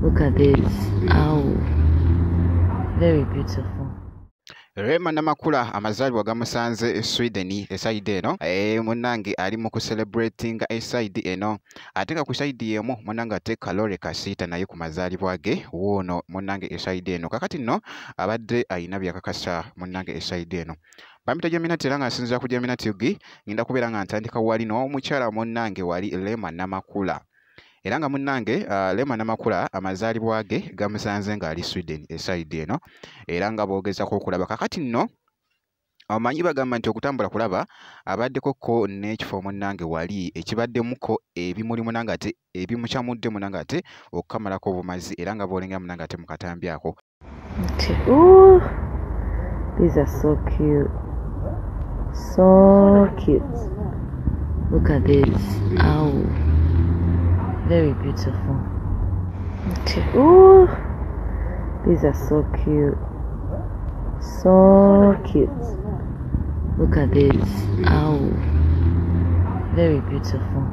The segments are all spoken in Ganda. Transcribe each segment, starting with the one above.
Look at this. Oh, very beautiful. Rema Namakula amazaalibwa gamusanze e Sweden eside eno munnange ali mu kucelebratinga eside eno ate nga ku side emu munnange ate Kalole Kasiita naye ku mazaalibwa ge woono munnange eside eno kakati nno abadde ayina byakakasa munnange eside eno bamita Jaminati era nga asinzira ku Jaminati ugi ngenda kubeera nga ntandika wali n'omukyala munnange wali Rema Namakula era nga munnange Rema Namakula amazaalibwa ge gamusanze ng'ali Sweden eside eno era nga boogezako okulaba kakati nno amanyi bagamba nti okutambula kulaba abaddeko ko n'ekifo munnange wali ekibaddemuko ebimuli munnange ate ebimukyamudde munnange ate okukamalako obumazi era nga boolengera munnange ate mukatambi ako. Ooh, these are so cute. So cute. Look at this. Oh, very beautiful. Ooh, these are so cute. So cute. Look at this. Oh, very beautiful.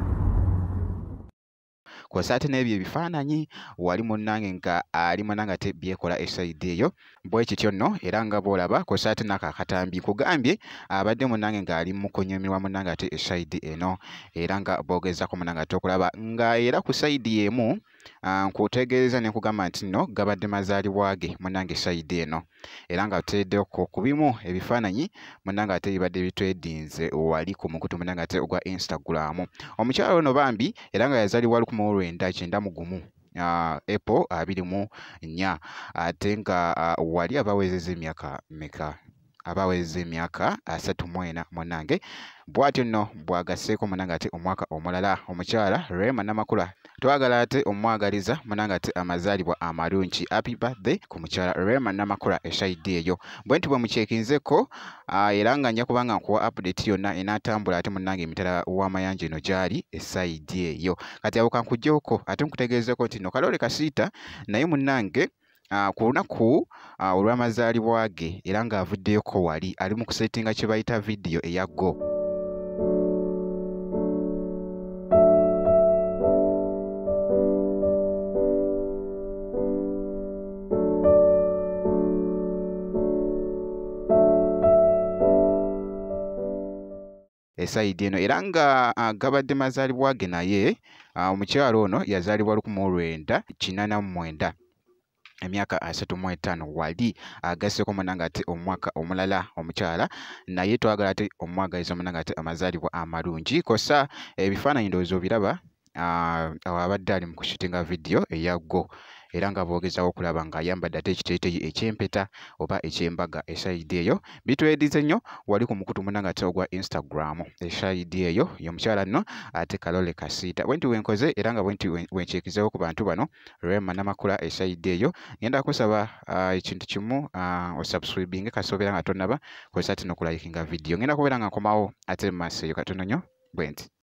Kw'ossa ate n'ebyo ebifaananyi wali munnange nga ali munnange ate byekola esayidi eyo bwe kityo nno era nga boolaba kw'ossa ate n'ako akatambi kugambye abadde munnange ng'ali mu kunyumirwa munnange ate esayidi eno era nga boogezako munnange ate okulaba nga era ku sayidi emu nkutegeeza ne nkugamba nti nno gabadde mazaalibwa ge munnange esayidi eno era nga tuteeddeko ku bimu ebifaananyi munnange ate bibadde bitwedinze wali ku mukutu munnange ate ogwa Instagram. Omukyala ono bambi era nga yazaalibwa 1991 April 24 ate nga wali abawezezza emyaka meka abawezezza emyaka 34 munnange bw'atyo nno bw'agasseeko munnange ate omwaka omulala omukyala Rema Namakula twagala ate omwagaliza munnange ate amazaalibwa amalungi. Happy birthday ku mukyala Rema Namakula esayidi eyo bwe nti bwe mukyekinzeko era nga nja kubanga nkuwa update yonna enaatambula ate munnange emitala w'amayanja eno gyali esayidi eyo kati abo kankuggyeko ate nkutegeezeko nti nno Kalole Kasiita naye munnange ku lunaku olw'amazaalibwa ge era ng'avuddeyoko wali ali mu kusetinga kye bayita vidiyo eya go. Esayidi eno era nga gabadde mazaalibwa ge naye omukyalo ono yazaalibwa 1989 emyaka 35 wali agasseeko munnange ate omwaka omulala omukyala naye twagala ate omwagaliza munnange ate amazaalibwa amalungi kosa ebifaananyi ndowooza obiraba abadde ali mu kushutinga vidiyo eya go era nga boogezaawo okulaba ng'ayambadde ate ekiteeteeyi eky'empeta oba eky'embaga esayidi eyo bitwedize nnyo wali ku mukutu munnange ate ogwa Instagram esayidi eyo y'omukyala nno ate Kalole Kasiita bwe nti wenkoze era nga bwe nti wenkyekizeewo ku bantu bano Rema Namakula esayidi eyo ngenda kusaba ekintu kimu osubscribinge kasobeera nga tonnaba kosa ate n'okulayikinga vidiyo ngenda kubeera nga nkomawo ate mu maaso eyo katono nnyo bwe nti